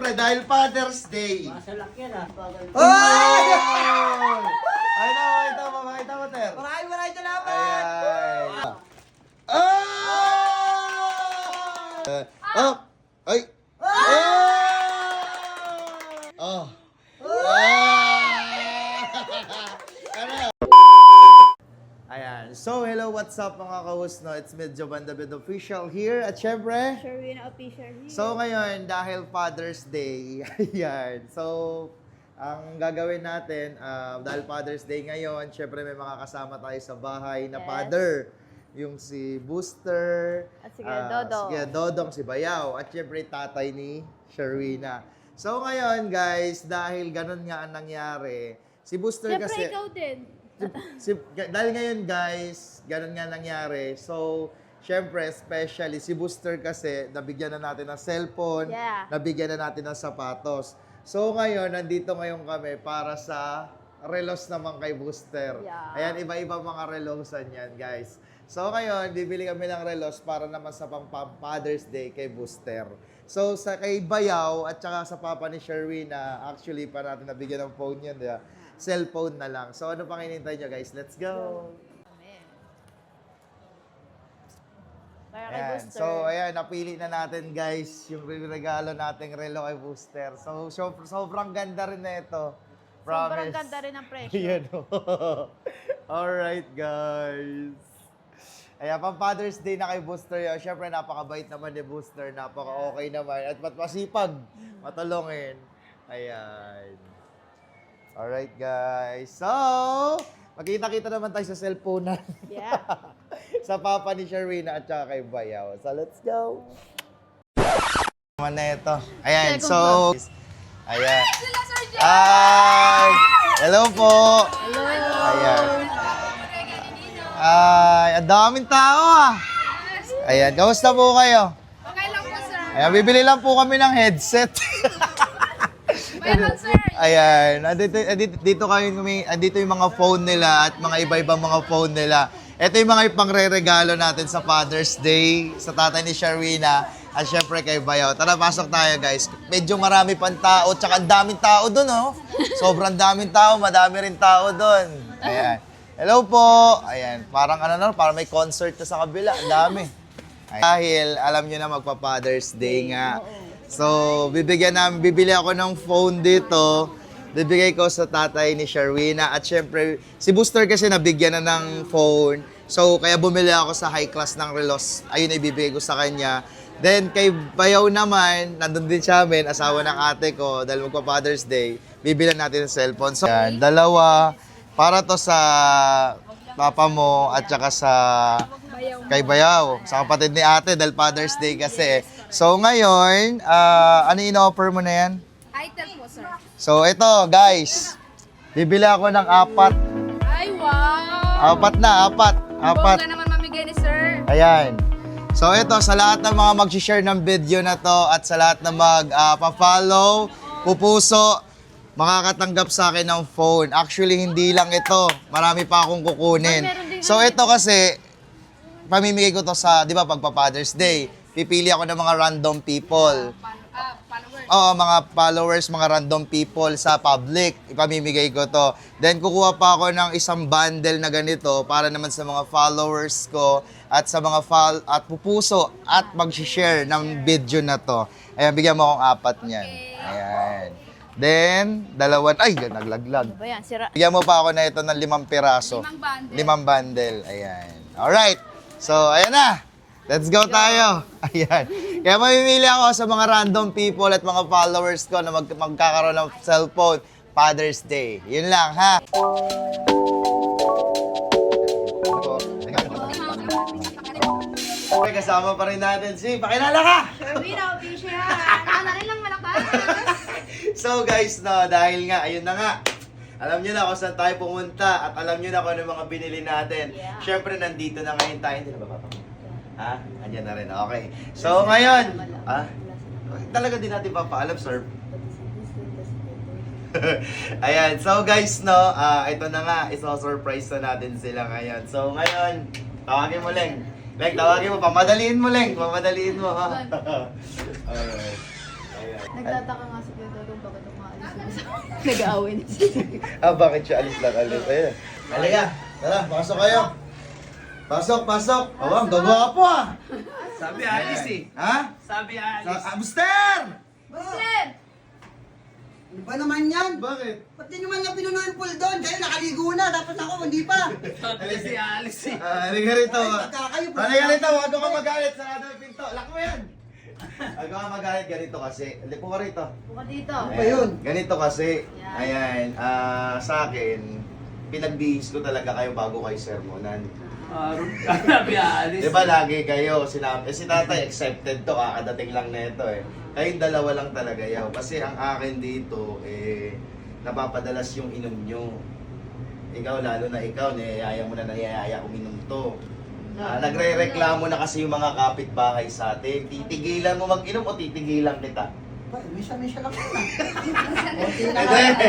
syempre, dahil Father's Day. Masalak yan ah. Ay! Ay, makita mo, Ter. Maraming salamat! Ayan. Oh! Ay! Oh! Ayan. So, hello, what's up mga ka-host, no? It's Medyo Bandabid Official here. At syempre, Sherwina Official here. so ngayon, dahil Father's Day, ayan. So, ang gagawin natin, dahil Father's Day ngayon, syempre may mga kasama tayo sa bahay na Yes. father. Yung si Booster, At si Kuya Dodong. si Kuya Dodong, si Bayaw, at syempre tatay ni Sherwina. So ngayon guys, dahil ganun nga ang nangyari, si Booster Siyempre, kasi... ikaw din. Dahil ngayon guys, ganun nga nangyari. So, syempre, especially si Booster kasi, nabigyan na natin ng cellphone, Yeah. nabigyan na natin ng sapatos. So, ngayon, nandito ngayon kami para sa relos naman kay Booster. Yeah. Ayan, iba-iba mga relosan yan, guys. So, ngayon, bibili kami ng relos para naman sa Father's Day kay Booster. So, sa kay Bayaw at saka sa papa ni Sherwina, actually, para natin nabigyan ng phone yun, diba? Cellphone na lang. So, ano pang hinihintay nyo, guys? Let's go! Para kay Ayan. Booster. So, ayan, napili na natin, guys, yung regalo nating relo kay Booster. So, sobrang ganda rin na ito. Sobrang Promise. ganda rin ang presyo. Ayan, oh. Alright, guys. Ayan, pang Father's Day na kay Booster yun. Siyempre, napakabait naman ni Booster. Napaka-okay naman. At masipag. Matulungin. Ayan. Alright, guys. So, magkita-kita naman tayo sa cellphone na. Yeah. Sa papa ni Sherwina at saka kay Bayaw. So, let's go. Naman na ito. Ayan, so... Ayan. Ay! Hello po! Hello! Ayan. Ay, ang daming tao ah! Ayan, kamusta po kayo? Okay lang po, sir. Ayan, bibili lang po kami ng headset. Meron, sir. Ayan, dito yung mga phone nila at mga iba-ibang mga phone nila. Ito yung mga ipangre-regalo natin sa Father's Day, sa tatay ni Sherwina, at syempre kay Bayaw. Tara, pasok tayo guys. Medyo marami pang tao, tsaka ang daming tao doon, oh. Sobrang daming tao, madami rin tao doon. Ayan. Hello po. Ayan, parang parang may concert na sa kabila. Ang dami. Ayan. Dahil alam nyo na magpa-Father's Day nga. So, bibili ako ng phone dito. Bibigay ko sa tatay ni Sherwina. At syempre, si Booster kasi nabigyan na ng phone. So, kaya bumili ako sa high class ng relos. Ayun na ibibigay ko sa kanya. Then, kay Bayaw naman, nandun din siya amin, asawa ng ate ko, dahil magpa-Father's Day, bibilan natin ng cellphone. So, yan, dalawa. Para to sa papa mo at saka sa kay Bayaw, sa kapatid ni ate, dahil Father's Day kasi. So, ngayon, ano in-offer mo na yan? Itel po, sir. So, ito, guys. Bibili ako ng 4. Ay, wow! Apat. Bongga naman mamigay ni sir. Ayan. So, ito, sa lahat ng mga mag-share ng video na to at sa lahat na mag-follow, pupuso, makakatanggap sa akin ng phone. Actually, hindi lang ito. Marami pa akong kukunin. So, ito kasi, pamimigay ko to sa, di ba, pagpa-Father's Day. Pipili ako ng mga random people. Followers. Oo, mga followers, mga random people sa public. Ipamimigay ko to. Then, kukuha pa ako ng isang bundle na ganito para naman sa mga followers ko at sa mga at pupuso at mag-share ng video na to. Ayan, bigyan mo akong 4 niyan. Ayan. Then, ay, naglaglag. Ano ba yan? Sira. Bigyan mo pa ako na ito ng 5 piraso. 5 bundle. 5 bundle. Ayan. Alright. So, ayan na. Let's go tayo. Ayan. Kaya mamimili ako sa mga random people at mga followers ko na magkakaroon ng cellphone Father's Day. Yun lang, ha? Okay, kasama pa rin natin si Pakilala ka! Sherwina Official! Ano rin lang malakas? So guys, no, dahil nga, ayun na nga. Alam nyo na kung saan tayo pumunta at alam nyo na kung ano mga binili natin. Yeah. Siyempre, nandito na ngayon tayo. Hindi na ba papakita? Ha? Andyan na rin. Okay. So, ngayon. Ha? Talaga din natin papaalam, sir. Ayan. So, guys, no. Ito na nga. Iso-surprise na natin sila ngayon. So, ngayon, tawagin mo, Leng. Leng, tawagin mo. Pamadaliin mo, Leng. Pamadaliin mo, ha? Alright. Ayan. Nagtataka nga si Kuya Dodong bakit umaalis na nag-aaway na siya. Bakit siya alis? Ayan. Halika, tara, pasok kayo. Pasok. Ang gagawa po ah. Sabi alis eh. Ha? Sabi alis. Buster! Sir! Ano ba naman yan? Bakit? Pati naman niya pinuno yung pool doon. Kayo nakaligo na, tapos ako hindi pa. Alis eh. Halika rito. Kayo po. Halika rito, huwag ka magalit. Sarado yung pinto. Lock mo yan. Huwag ka magalit, ganito kasi. Lipo ka rito. Buka dito. Ano ba yun? Ganito kasi. Yan. Ayan, sa akin, pinagbihis ko talaga kayo bago kayo sermonan. Sabi alis. Di ba lagi kayo, sinabi, si tatay accepted to, kakadating lang nito eh. Kayong dalawa lang talaga yaw. Kasi ang akin dito, napapadalas yung inom nyo. Ikaw, lalo na ikaw, niyayaya mo na niyayaya uminom to. Nagre-reklamo na kasi yung mga kapitbahay sa atin. Titigilan mo mag-inom o titigilan kita? Misa-misa lang yun.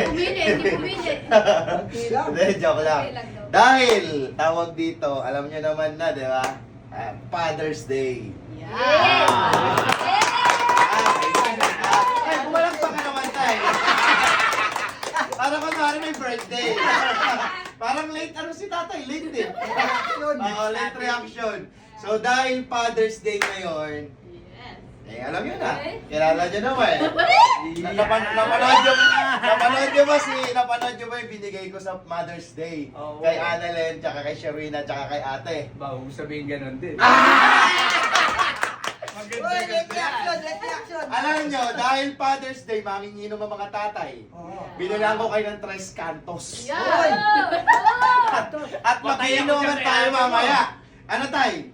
Hindi. Pumilit. Okay lang. Hindi, joke lang. Okay lang daw. Dahil, tawag dito, alam nyo naman na, di ba? Father's Day. Yes! Ay, bumalang pa ka naman tayo. Parang kunwari may birthday. Parang late, ano si tatay? Late din. Oo, late reaction. So dahil Father's Day ngayon, alam nyo na. Kilala nyo naman. Napanood nyo ba yung binigay ko sa Mother's Day? Oo. Kay Annalyn, tsaka kay Sharwina, tsaka kay ate. Ba, huwag sabihin ganun din. Uy, let reaction. Alam nyo, dahil Father's Day, manginginom ang mga tatay. Oo. Binilang ko kayo ng Tres Cantos. Uy, At mag-iinuman tayo mamaya. Ano tay?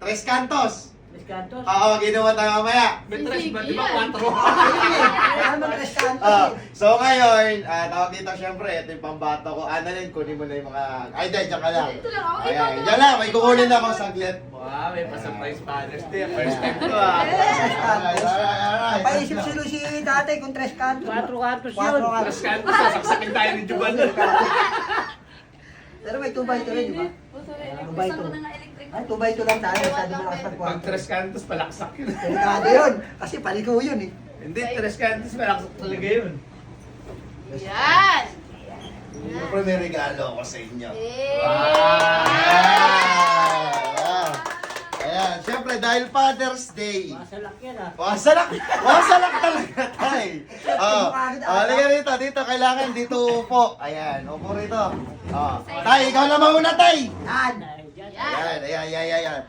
Tres Cantos. Oo, mag-iinuman tayo mamaya. May tres ba? Di ba? 4? kaya mag-restaurant So ngayon, tawag dito syempre, ito yung pambato ko. Annalyn, kunin mo na yung mga... Ay, dahil, dyan ka lang. Ito lang ako. Ayan, dyan lang, may kukunin ako saglit. Wow, may pa-surprise Father's Day. First time ko ah. Alright. Paisip si tatay kung tres cantos. 4 cantos yun. Tapos kanto, sasaksakin tayo ni Juban. Pero may 2x2 rin, di ba? Gusto ko na nga electric. Ay, 2x2 lang tayo. Masyado malakas Pag pag-4. tres cantos, palaksak yun. Delikado yun. Kasi paliko yun eh. Hindi, tres cantos, palaksak talaga yun. Yan! Siyempre may regalo ako sa inyo. Yes! Ayan, siyempre dahil Father's Day. Masalak yan ah. Wasalak talaga, tay. Halika rito, dito, kailangan dito upo. Ayan, upo rito. Tay, ikaw na mauna, tay. Yan. Ayan.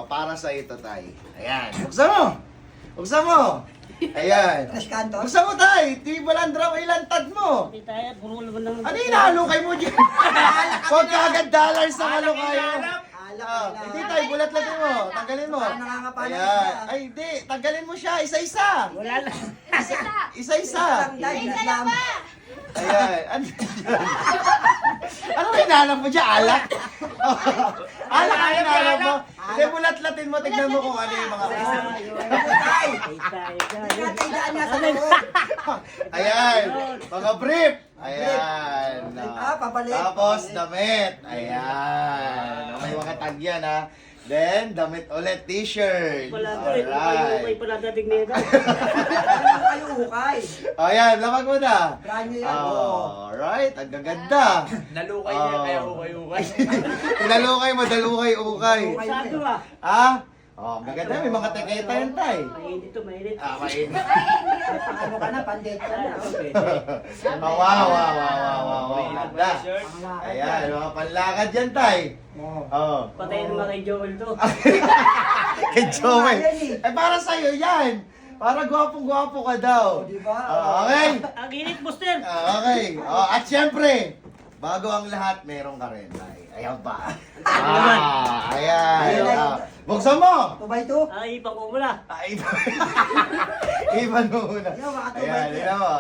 Para sa ito, tay. Ayan, buksan mo. Ayan. Tres cantos. Buksan mo, tay. Di balandra mo ilantad mo. Ano inahalukay mo dyan? Huwag ka agad dollars sa halukayan. Hindi tay, bulat lang mo. Tanggalin mo. Nangangapalan Ayan. siya. Ay, hindi. Tanggalin mo siya. Isa-isa. Wala lang. Isa-isa. Islam. Ayan. Ano ba hinahanap mo dyan? Alak? Alak ang hinahanap mo? Hindi, bulat-latin mo. Tignan mo kung ano yung mga... Tay. Tinatandaan niya sa loob. Ayan. Mga brief. Ayan. Papalik. Tapos, damit. Ayan. May mga tag yan, ha. Then, damit ulit, t-shirt. Alright. Kayo ukay. Ayan, lapag mo na. Brand new yan. Alright, ang gaganda. Nalukay niya, kaya ukay-ukay. Pinalukay mo, dalukay-ukay. Ukay mo eh. Ha? Oh, maganda, may mga teketa yun, tay. Mainit to, mainit. Mainit. May pangano ka na, pandate ka na. Wow. Ganda. Ayan, mga panlakad yan, tay. Oh. Patayin naman kay Joel to. Kay Joey. Yan eh. Para sa'yo yan. Para gwapong-gwapo ka daw. Di ba? Okay. Ang init, Buster! Okay. At syempre, bago ang lahat, meron ka rin, tay. Ayan pa. Ayan. Buksan mo! 2x2. Ay, ipang ko muna. Iban mo muna. Yo, mga Ayan, tubay. tignan mo.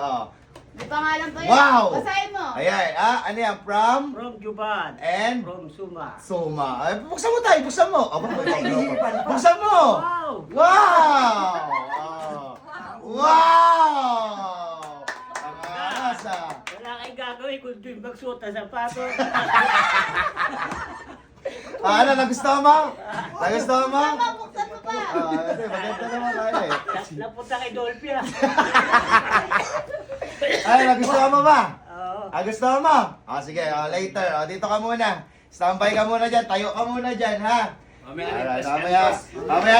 May pangalan pa yun. Wow! Basahin mo. Ayan, ano yan? From From Juban. and From Suma. Suma. Ay, buksan mo tayo, buksan mo. Aba, Hihilipan pa. buksan mo! Wow! Wow! Wow! Ang asa. Wala kayong gagawin kung doon magsuot ng sapatos. Ano, nagustuhan mo? Nagustuhan mo? Buksan mo pa. Kasi maganda naman tayo eh. Napunta kay Dolphy ah. Ay, nagustuhan mo ba? Oo. Gusto mo? Sige, later. Dito ka muna. Standby ka muna dyan. Tayo ka muna dyan, ha? Mamaya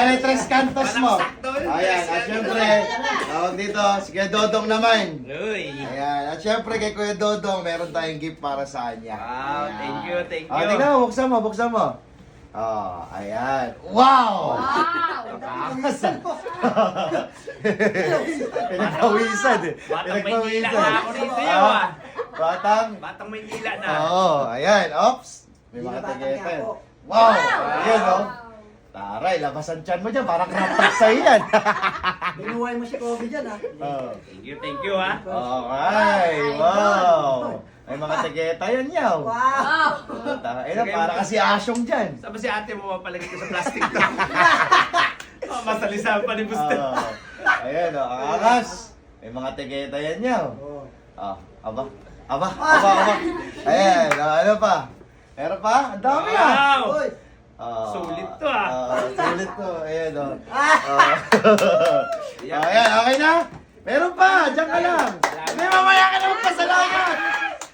na yung Tres Cantos mo. Ayan, at syempre, tawag dito, si Kuya Dodong naman. Uy. Ayan, at syempre kay Kuya Dodong, meron tayong gift para sa kanya. Wow, Ayan. thank you, thank you. Tingnan mo, buksan mo. Ayan. Wow! Wow! Pinagpawisan eh. Batang Maynila na ako rito yun ah. Batang Maynila na. Ayan. Ops. May mga tagayta yun. Wow! Ayan, oh. Taray, labasan tiyan mo dyan. Parang raptak sa'yo yan. Binuhay mo si Kobe dyan, ha? Thank you ah. Okay, wow. May mga tagayta yan, yaw. Wow! Ayun, para kasi asyong dyan. Sabi si ate mo mapalagay ko sa plastic to. Masalisahan pa ni Buster. Ayan, angas. May mga tagayta yan, yaw. Aba. Ayan, ano pa? Meron pa? Ang dami ah. Wow! Uy! Sulit to ah. Sulit to. Ayan o. Ayan, okay na? Meron pa, diyan ka lang. Hindi, mamaya ka na magpasalamat.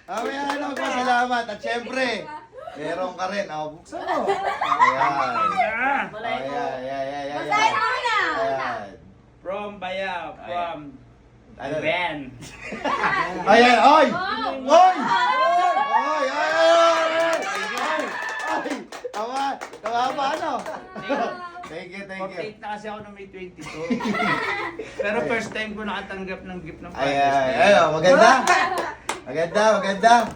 Mamaya ka na magpasalamat. At syempre, meron ka rin. Buksan mo. Ayan. Ayan. Basahin mo na! Ayan. From Baya, from Ano? Ben. Ayan, oy! Wow! Oy! Oy! Tawa ba ano? Thank you. Update na kasi ako ng May 22. Pero first time ko nakatanggap ng gift ng Father's Ayan, Day. ayan, maganda. Maganda.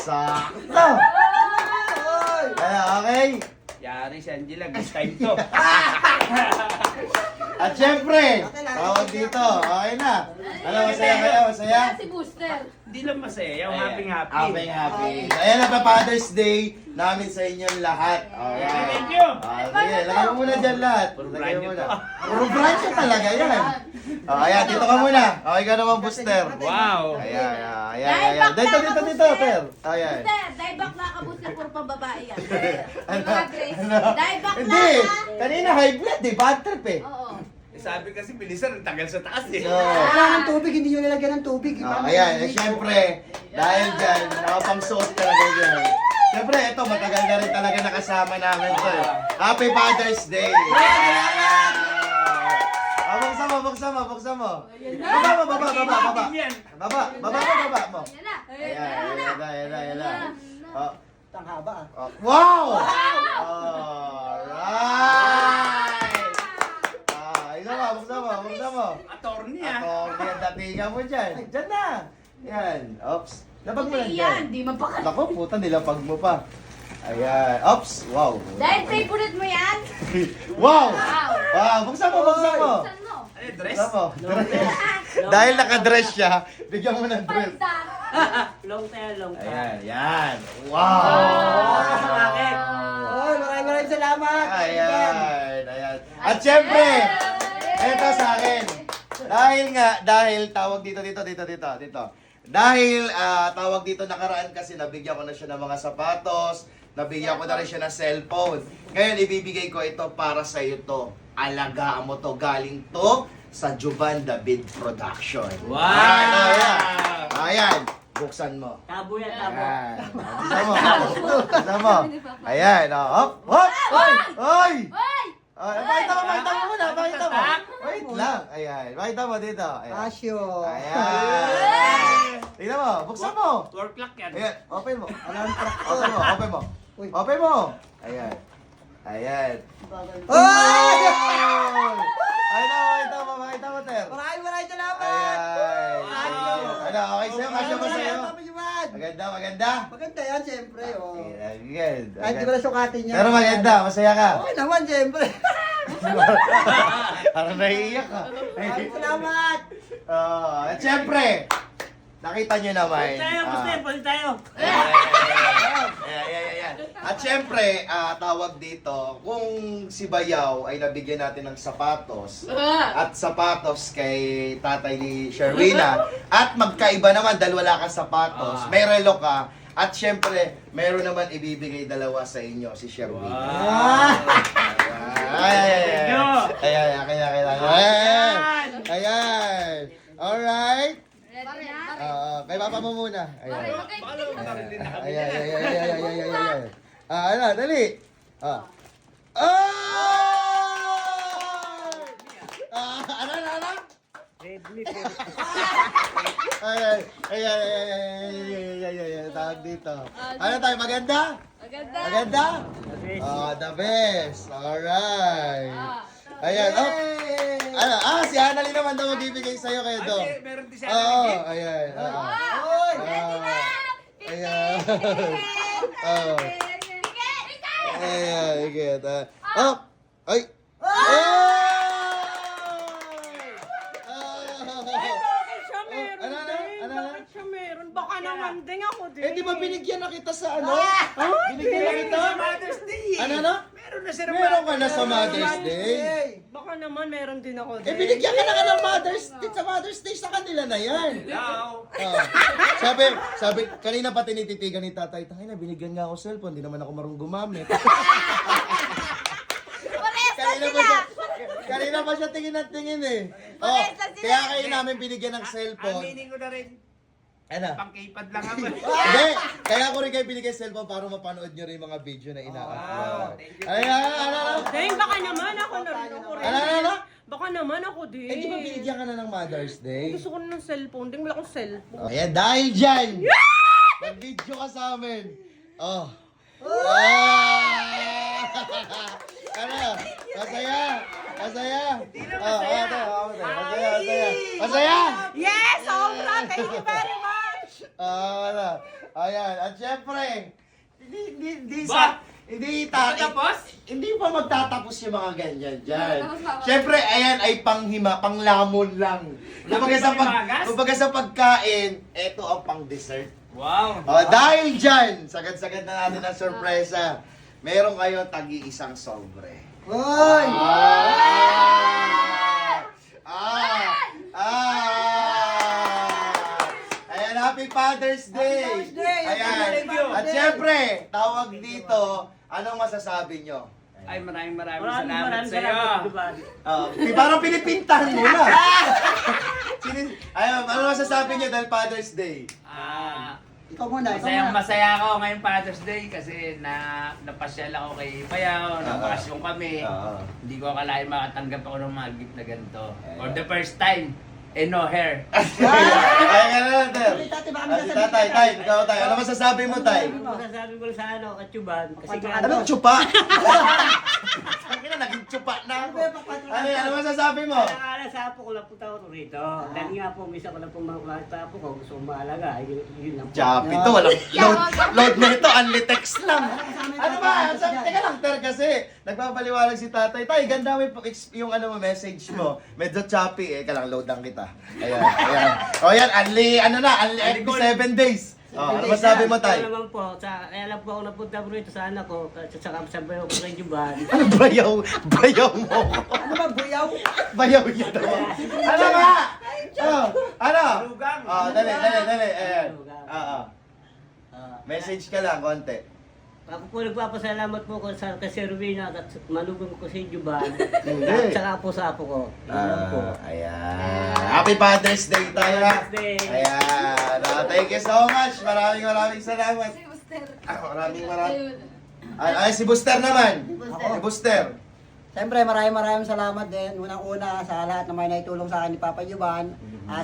Sakto. Ayan, okay. Yari si Angela, good time to. At syempre, tawag dito. Okay na. Ano, masaya kayo? Masaya? Kaya si Booster. Hindi lang masaya, yung Ayan. happy. Happy. Ayan ang Father's Day namin sa inyong lahat. Ayan. Thank you. Sige, lagay mo muna dyan lahat. Puro Lagay brand mo new muna. to. Puro brand new talaga yan. Ayan, dito ka muna. Okay ka naman, Booster. Wow. Ayan. Dito, Ter. Ayan. Booster, dahil bakla ka Booster, puro pang babae yan. Ano? Mga Grace. Ano? Dahil bakla Hindi. ka. Kanina high blood eh. Bad trip eh. Oo. Sabi kasi bilisan, ang tagal sa taas eh. So, Kailangan ng tubig, hindi nyo nilagyan ng tubig. ayan. Siyempre, dahil dyan, nakapang-suot talaga dyan. Siyempre, ito, matagal na rin talaga nakasama namin to eh. Happy Father's Day! Buksan mo. Baba. Yan. Baba mo. Yan na. Ayan na. Ang haba, ah. Wow! Alright! Buksan mo. Attorney ah. Ang datingan mo dyan. Dyan na. Yan. Oops. Lapag mo lang Yan, dyan. di mapaka. Naku, puta, nilapag mo pa. Ayan. Oops. Wow. Dahil favorite mo yan? Wow! Wow. Wow, buksan mo. Saan mo? Ano yung dress? Buksan mo. Dahil nakadress siya, bigyan mo ng dress. Panta. Long tail. Ayan, yan. Wow! Bakit? Oy, maraming salamat. Ayan. At syempre, eto sa akin. Dahil tawag dito. Dahil tawag dito nakaraan kasi nabigyan ko na siya ng mga sapatos, nabigyan ko na rin siya ng cellphone. Ngayon, ibibigay ko ito para sa iyo to. Alagaan mo to. Galing to sa Juban David Production. Wow! Ayan. Buksan mo. Tabo yan. Ayan. Buksan mo. Ayan. Hop. Oy! Hoy! Pakita mo muna. Wait lang. Ayan. Pakita mo dito. Ayan. Asyo. Ayan. Tingnan mo. Buksan mo. Work clock yan. Ayan. Open mo. Alam ko. Open mo. Uy. Open mo. Ayan. Oy! Pakita mo, Ter. Maraming salamat. Ayan. Ano, okay sa'yo? Kasya ba sa'yo? Maganda. Maganda? Maganda yan, siyempre. Oh. Good. Kahit di ba na sukatin yan. Pero maganda. Masaya ka. Okay naman, siyempre. Parang naiiyak ka. Maraming salamat. At syempre, nakita nyo naman. Balik tayo. Ayan. At syempre, tawag dito, kung si Bayaw ay nabigyan natin ng sapatos, at sapatos kay tatay ni Sherwina, at magkaiba naman dahil wala kang sapatos, may relo ka, at syempre, meron naman ibibigay dalawa sa inyo, si Sherwina. Wow! Ayan. Alright. Ready na? Kay Papa mo muna. Ayan. Okay. Ayan. Ano, dali. Ano? Redmi po. Ayan. Tawag dito. Ano tayo, maganda? Maganda. Maganda? The best. Alright. Ayan. Ano? Si Annalyn naman daw magbibigay sa'yo kayo do. Meron din siya. Ayan. Ready na? Ayan. Ayan. Higit. Ay. Bakit siya meron? Baka naman din ako din. Eh, di ba binigyan na kita sa ano? Binigyan na kita? Mother's Day. Ano? Meron na siya. Meron ka na sa Mother's Day. Baka naman meron din ako din. Eh, binigyan ka na ng Mother's Day. Sa Mother's Day sa kanila na yan. Hello. Sabi, kanina pa tinititigan ni tatay, tangina, binigyan nga ako cellphone, di naman ako marunong gumamit. Kanina pa siya tingin at tingin eh. Kaya kayo namin binigyan ng cellphone. Aminin ko na rin. Ano? Pang-keypad lang ako. Hindi, kaya ko rin kayo binigyan cellphone para mapanood nyo rin yung mga video na ina-upload. thank you. Ano? Dahil baka naman ako narin ako rin. Ano? Baka naman ako din. Eh, di ba binigyan ka na ng Mother's Day? Gusto ko na ng cellphone. Hindi wala akong cellphone. Ayan, dahil dyan, mag-video ka sa amin. Ano? Masaya? Masaya? Yes! Sobra! Thank you very much! Ano? Ayan, at syempre, hindi Tapos? hindi pa magtatapos yung mga ganyan dyan. Syempre, ayan ay panglamon lang. Kumbaga sa pagkain, eto ang pang-dessert. Wow. Dahil dyan, sagad-sagad na natin ang sorpresa. Meron kayo tagi-isang sobre. Hoy! Ayan, Happy Father's Day! Ayan. At syempre, tawag dito, anong masasabi nyo? Ay, maraming Maraming salamat sa iyo. salamat, Juban. Parang pinipintahan mo na. Ayun, ano masasabi nyo dahil Father's Day? Ikaw muna, ikaw muna. Masaya ako ngayong Father's Day kasi napasyal ako kay Bayaw, napakasyon kami. Hindi ko akalain makatanggap ako ng mga gift na ganito. For the first time, no hair. Ay, Tati, baka Si may sasabihin tatay, ka. tay, ikaw tay. Ano masasabi mo, tay? Masasabi ko sa Kachuban. Kasi Anong tsupa? Ang ina, naging tsupa na ako. Ano masasabi mo? Nakakala sa apo ko lang punta ko rito. Dahil nga po, misa ko lang po mga sa apo ko. Gusto kong maalaga. Yun lang po. Chapi to, walang load na ito, only text lang. Ano ba? Teka lang, ter, kasi nagpapaliwalag si tatay. Tay, ganda mo yung ano mo, message mo. Medyo choppy eh, kalang load lang kita. Ayan. O yan, only 7 days. Ano masabi mo, tay? Ito naman po, kaya lang po ako napunta po rito sa anak ko. At saka sabi ko kay Juban. Ano bayaw mo? Ano ba, buyaw? Bayaw niya daw. Ano ba? Ano? Lugang. Dali. Ayan. Message ka lang, konti. Ako po nagpapasalamat po ko sa kay Rowena at malugang ko si Juban. Hindi. At saka po sa apo ko. Yun lang po. Ayan. Happy Father's Day tayo. Father's Day. Ayan. Thank you so much. Maraming salamat. Si Buster. Maraming. Ay, si Buster naman. Si Buster. Siyempre, maraming salamat din. Unang-una sa lahat na may naitulong sa akin ni Papa Juban.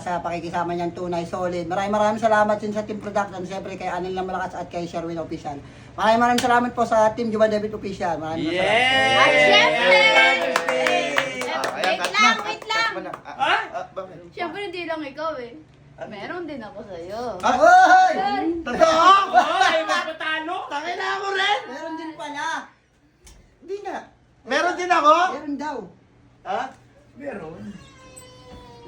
Sa pakikisama niyang tunay, solid. Maraming salamat din sa Team Production. Siyempre kay Anil na Malakas at kay Sherwin Official. Maraming salamat po sa Team Juban David Official. Maraming salamat. At syempre! Ayan, Wait lang! Bakit? Syempre hindi lang ikaw eh. Meron din ako sa'yo. Hoy! Totoo? Ay, magpatalo. Tangin na ako rin. Meron din pala. Hindi nga. Meron din ako? Meron daw. Ha? Meron.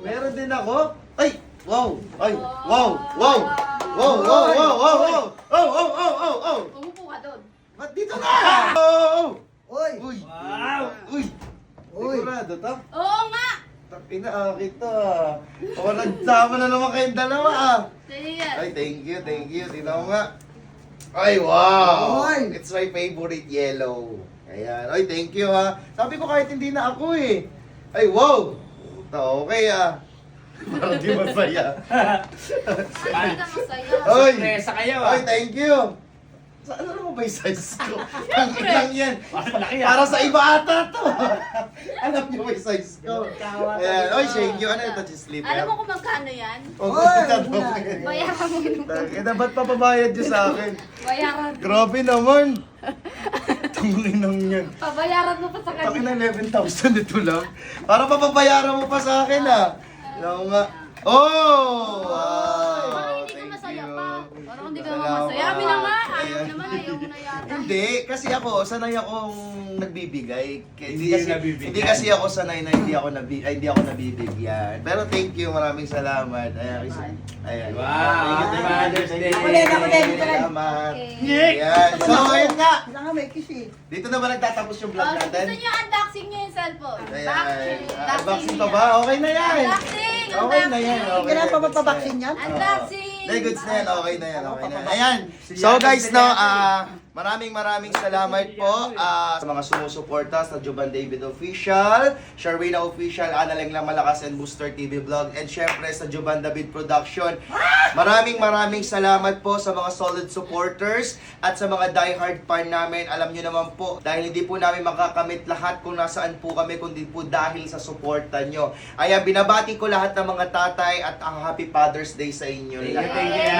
Meron din ako? Ay! Wow! Ay! Wow! Wow! Wow! Wow! Wow! Wow! Wow! Oh! Oh! Oh! Oh! Oh! Umupo ka doon. Ba't dito ka? Oh! Uy! Uy! Wow. Uy! Uy! Sigurado to? Oo nga! Takina, kita. O, nagsama na naman kayong dalawa Sige yan. Ay, thank you. Tingnan mo nga. Ay, wow! Uy! It's my favorite yellow. Ayan. Oy, thank you ha. Sabi ko kahit hindi na ako eh. Ay, wow! Okay ah. Parang di masaya. Ay, hindi ka masaya. Oy! Sorpresa kayo Oy, thank you! Saan ano ba yung size ko? Ang ilang yan. Para sa iba ata to. Alam niyo ba yung size ko? Ayan. Oy, thank you. Ano ito, sleep? Alam mo kung magkano yan? Bayaran mo yun. Ba't papabayad niyo sa akin? Bayaran. Grabe naman. Tunginang yan. Pabayaran mo pa sa Takin kanya. na 11,000 ito lang. Para papabayaran mo pa sa akin ah. Alam nga. Oh! Wow! Parang hindi ka Thank masaya you. pa. Parang hindi ka Salamat. masaya. Kami na nga. Ayaw Ayan. naman. Ayaw mo na yata. Hindi, kasi ako, sanay akong nagbibigay. Hindi yung nabibigyan. Hindi kasi ako sanay na hindi ako nabibigyan. Pero thank you, maraming salamat. Ayan. Ayan. Wow! Thank you, Father's thank Day. you. Ako din, ako din. Salamat. Okay. Ayan. So, ayun nga. Kailangan may kiss eh. Dito na ba nagtatapos yung vlog Oh, natin? gusto niyo unboxing niyo yung cellphone? Ayan. Unboxing Unboxing pa ba? Okay na yan. Unboxing! Okay na yan. Hindi ka na pa mapapaksin yan? Unboxing! Very goods na yan. Okay na yan. Okay na yan. Ayan. So guys, no, maraming salamat po sa mga sumusuporta sa Juban David Official, Sharwina Official, Analeng Lang Malakas and Booster TV Vlog, and syempre sa Juban David Production. Maraming salamat po sa mga solid supporters at sa mga diehard fan namin. Alam nyo naman po, dahil hindi po namin makakamit lahat kung nasaan po kami, kundi po dahil sa suporta nyo. Ayan, binabati ko lahat ng mga tatay at ang Happy Father's Day sa inyo. Thank you.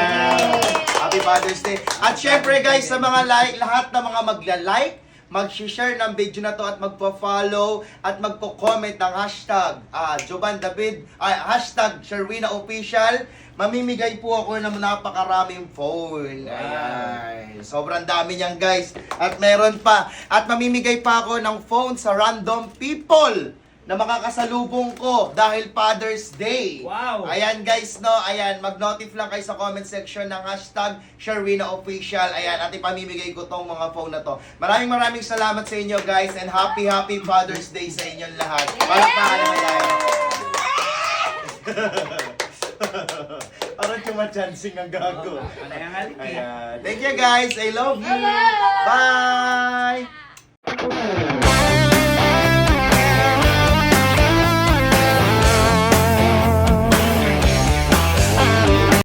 Happy Father's Day. At syempre guys, sa mga lahat ng mga magla-like, mag-share ng video na to at magpo-follow at magpo-comment ng hashtag Juban David, hashtag Sharwina Official, mamimigay po ako ng napakaraming phone. Ayan. Sobrang dami niyan guys. At meron pa. At mamimigay pa ako ng phone sa random people na makakasalubong ko dahil Father's Day. Wow! Ayan guys, no? Ayan, mag-notif lang kayo sa comment section ng hashtag Sharwina Official. Ayan, at ipamimigay ko tong mga phone na to. Maraming salamat sa inyo guys and happy Father's Day sa inyong lahat. Palakpakan naman tayo. Parang chumachancing ang gago. Ayan. Thank you guys. I love you. Bye!